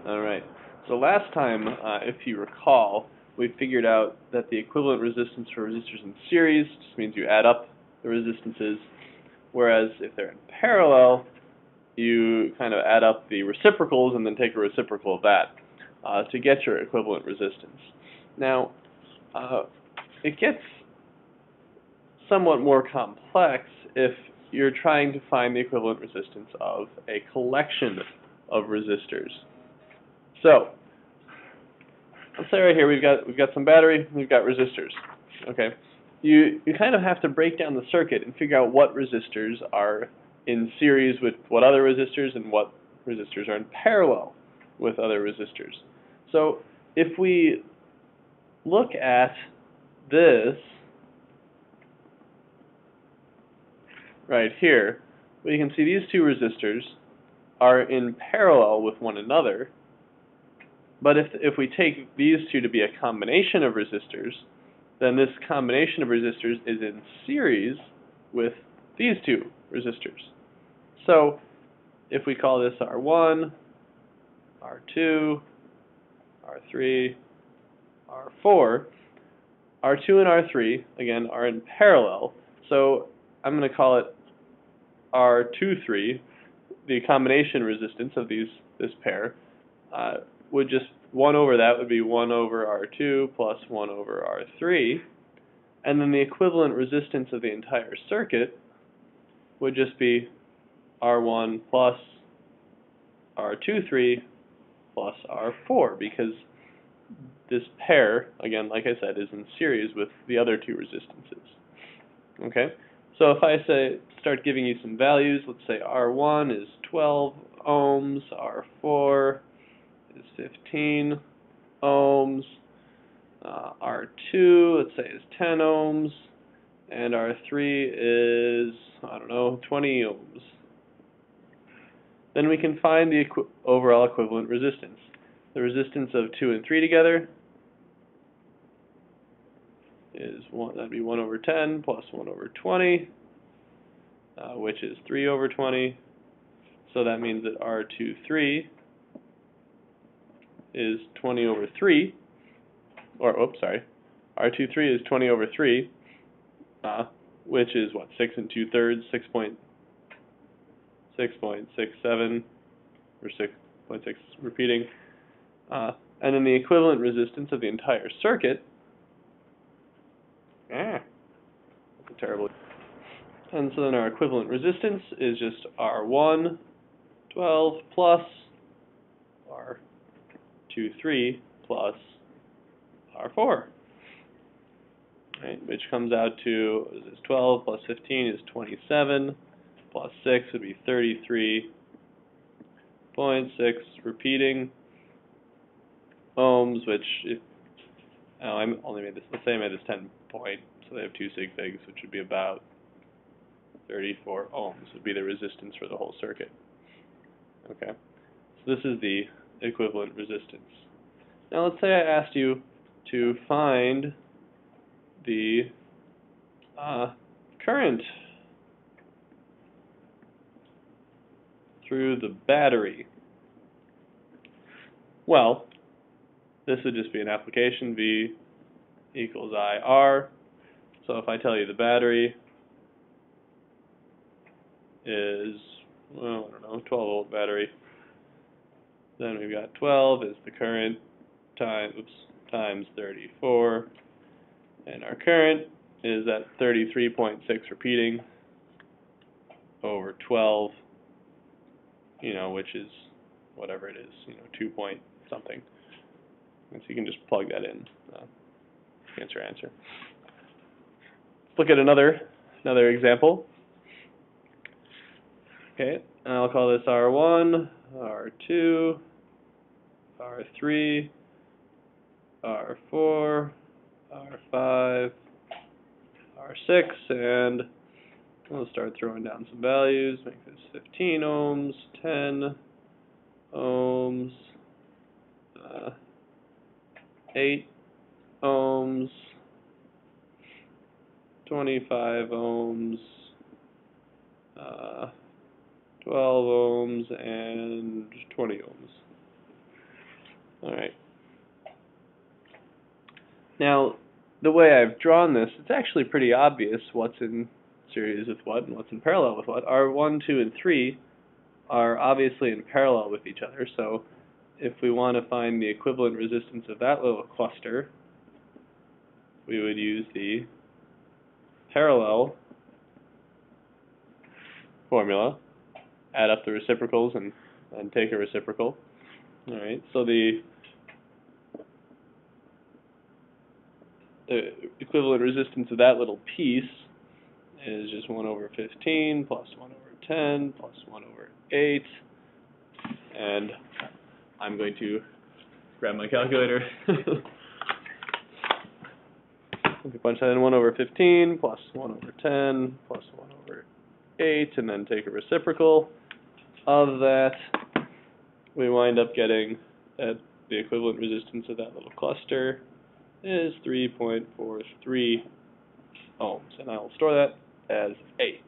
Alright, so last time, if you recall, we figured out that the equivalent resistance for resistors in series just means you add up the resistances, whereas if they're in parallel, you kind of add up the reciprocals and then take a reciprocal of that to get your equivalent resistance. Now, it gets somewhat more complex if you're trying to find the equivalent resistance of a collection of resistors. So, let's say right here we've got some battery, we've got resistors. Okay, you kind of have to break down the circuit and figure out what resistors are in series with what other resistors and what resistors are in parallel with other resistors. So, if we look at this right here, we can see these two resistors are in parallel with one another. But if we take these two to be a combination of resistors, then this combination of resistors is in series with these two resistors. So if we call this R1, R2, R3, R4, R2 and R3, again, are in parallel. So I'm going to call it R23, the combination resistance of this pair. Would just 1 over that would be 1 over R2 plus 1 over R3, and then the equivalent resistance of the entire circuit would just be R1 plus R23 plus R4, because this pair, again, like I said, is in series with the other two resistances. Okay, so if I start giving you some values, let's say R1 is 12 ohms, R4 is 15 ohms, R2, let's say, is 10 ohms, and R3 is, I don't know, 20 ohms. Then we can find the overall equivalent resistance. The resistance of 2 and 3 together is that'd be 1 over 10 plus 1 over 20, which is 3 over 20. So that means that R23 is 20 over 3, or, oops, sorry, R23 is 20 over 3, which is, what, 6 2/3, 6.67, or 6.6 repeating. And then the equivalent resistance of the entire circuit, that's a terrible. And so then our equivalent resistance is just R1, 12 plus R23 plus R4, right, which comes out to, is 12 plus 15 is 27, plus 6 would be 33.6 repeating ohms, which, I only made this, let's say I made this 10 point, so they have two sig figs, which would be about 34 ohms would be the resistance for the whole circuit. Okay, so this is the equivalent resistance. Now let's say I asked you to find the current through the battery. Well, this would just be an application, V equals IR. So if I tell you the battery is, well, I don't know, 12 volt battery, then we've got 12 is the current times 34, and our current is at 33.6 repeating over 12, which is whatever it is, 2 point something. And so you can just plug that in, answer. Let's look at another example. Okay, and I'll call this R1, R2, R3, R4, R5, R6, and we'll start throwing down some values. Make this 15 ohms, 10 ohms, 8 ohms, 25 ohms, 12 ohms, and 20 ohms. the way I've drawn this, it's actually pretty obvious what's in series with what and what's in parallel with what. Our 1, 2, and 3 are obviously in parallel with each other, so if we want to find the equivalent resistance of that little cluster, we would use the parallel formula, add up the reciprocals and take a reciprocal. Alright, so the equivalent resistance of that little piece is just 1 over 15 plus 1 over 10 plus 1 over 8, and I'm going to grab my calculator. Okay, punch that in. 1 over 15 plus 1 over 10 plus 1 over 8, and then take a reciprocal of that. We wind up getting that the equivalent resistance of that little cluster is 3.43 ohms, and I will store that as A.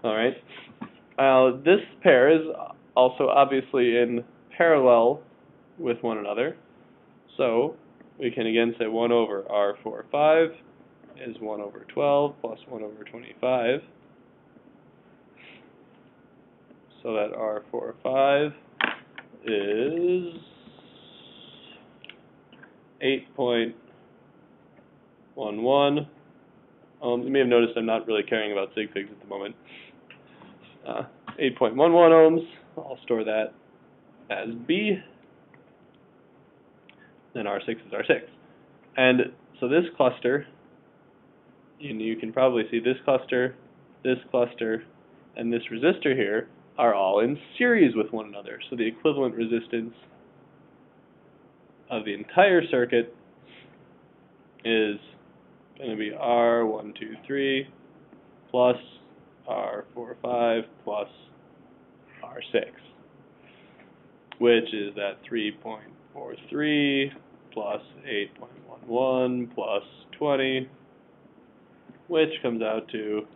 Alright, this pair is also obviously in parallel with one another, so we can again say 1 over R45 is 1 over 12 plus 1 over 25, so that R45 is 8.11 ohms. You may have noticed I'm not really caring about sig figs at the moment. 8.11 ohms, I'll store that as B, then R6 is R6. And so this cluster, and you can probably see this cluster, and this resistor here are all in series with one another. So the equivalent resistance of the entire circuit is going to be R123 plus R45 plus R6, which is that 3.43 plus 8.11 plus 20, which comes out to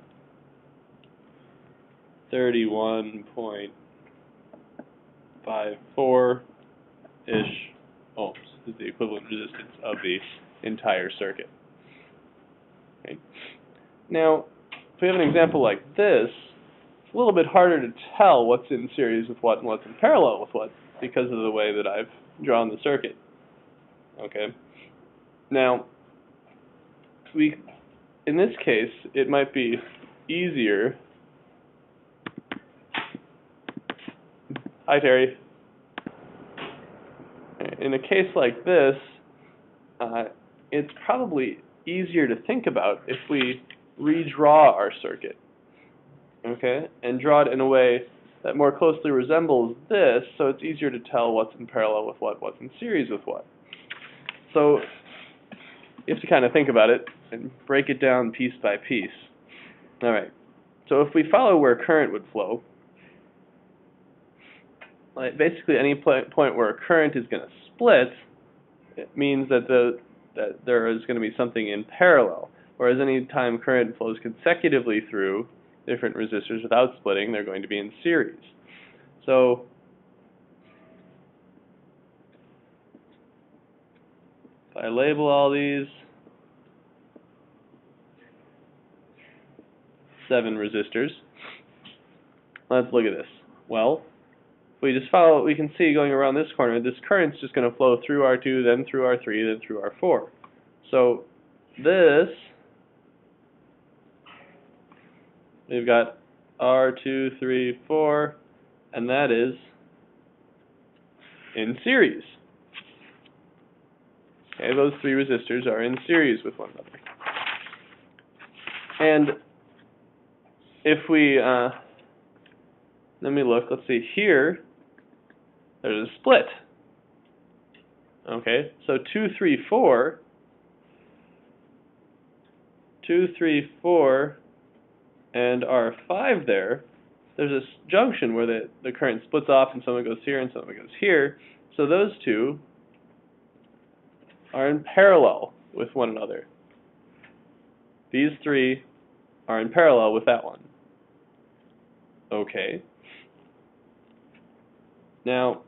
31.54-ish ohms is the equivalent resistance of the entire circuit. Okay. Now, if we have an example like this, it's a little bit harder to tell what's in series with what and what's in parallel with what because of the way that I've drawn the circuit. Okay. Now, in this case, it might be easier. Hi, Terry. In a case like this, it's probably easier to think about if we redraw our circuit, okay, and draw it in a way that more closely resembles this, so it's easier to tell what's in parallel with what, what's in series with what. So you have to kind of think about it and break it down piece by piece. All right, so if we follow where current would flow, like basically any point where a current is going to split, it means that there is going to be something in parallel. Whereas any time current flows consecutively through different resistors without splitting, they're going to be in series. So if I label all these 7 resistors, let's look at this. Well, if we just follow, we can see going around this corner, this current's just going to flow through R2, then through R3, then through R4. So this, we've got R2, 3, 4, and that is in series. Okay, those 3 resistors are in series with one another. And if we, let me look, let's see, here, there's a split. Okay, so 2, 3, 4, 2, 3, 4, and R5 there's this junction where the current splits off and some of it goes here and some of it goes here. So those two are in parallel with one another. These 3 are in parallel with that one. Okay. Now,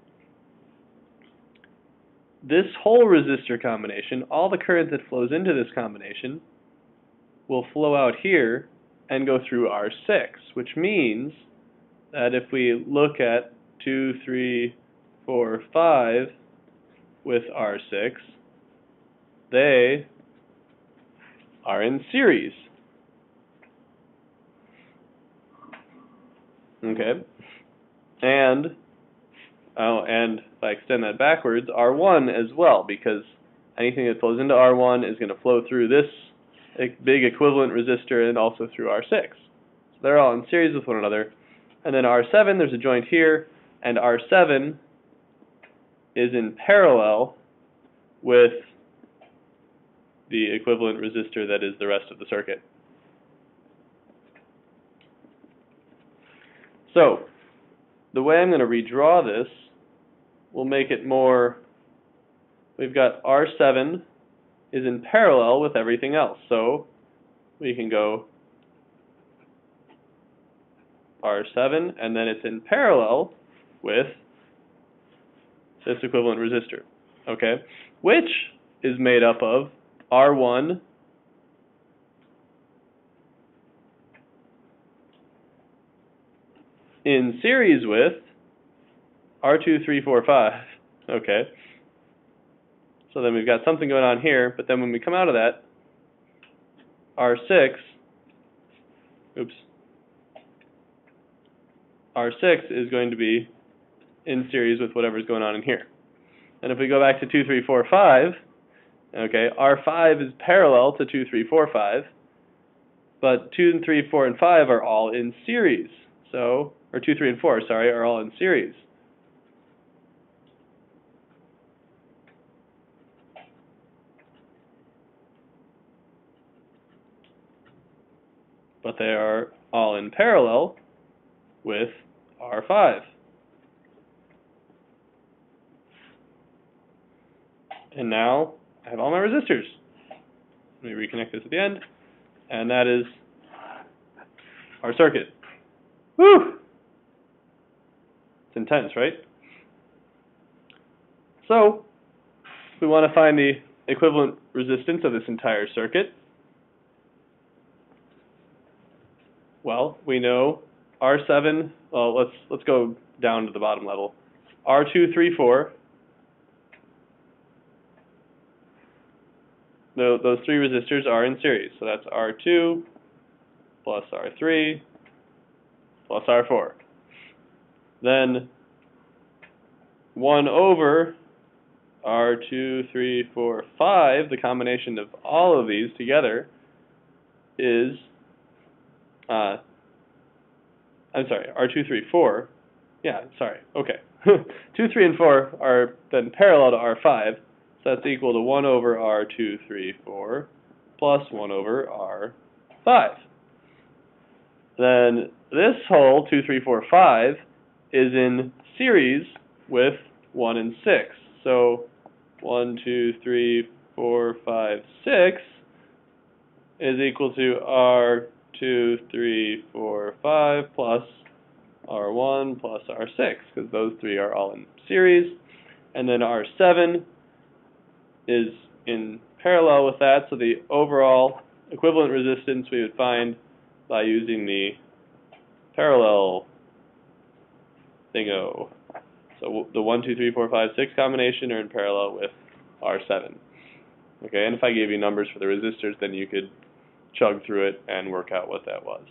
this whole resistor combination, all the current that flows into this combination, will flow out here and go through R6, which means that if we look at 2, 3, 4, 5 with R6, they are in series. Okay? And if I extend that backwards, R1 as well, because anything that flows into R1 is going to flow through this big equivalent resistor and also through R6. So they're all in series with one another. And then R7, there's a joint here, and R7 is in parallel with the equivalent resistor that is the rest of the circuit. So, the way I'm going to redraw this will make it more, we've got R7 is in parallel with everything else. So, we can go R7, and then it's in parallel with this equivalent resistor, okay? Which is made up of R1 in series with R2, 3, 4, 5, okay? So then we've got something going on here, but then when we come out of that, R6 is going to be in series with whatever's going on in here. And if we go back to 2, 3, 4, 5, okay, R5 is parallel to 2, 3, 4, 5, but 2 and 3, 4, and 5 are all in series. So, or 2, 3, and 4, sorry, are all in series. But they are all in parallel with R5. And now I have all my resistors. Let me reconnect this at the end. And that is our circuit. Whew! It's intense, right? So, we want to find the equivalent resistance of this entire circuit. Well, we know R7, well, let's go down to the bottom level. R2, 3, 4. Those three resistors are in series. So that's R2 plus R3 plus R4. Then 1 over R2, 3, 4, 5, the combination of all of these together is, I'm sorry, R2, 3, 4. Yeah, sorry, okay. 2, 3, and 4 are then parallel to R5. So that's equal to 1 over R2, 3, 4 plus 1 over R5. Then this whole 2, 3, 4, 5 is in series with 1 and 6. So 1, 2, 3, 4, 5, 6 is equal to R2, 3, 4, 5 plus R1 plus R6, because those three are all in series. And then R7 is in parallel with that, so the overall equivalent resistance we would find by using the parallel thingo. So the 1, 2, 3, 4, 5, 6 combination are in parallel with R7. Okay, and if I gave you numbers for the resistors, then you could chug through it and work out what that was.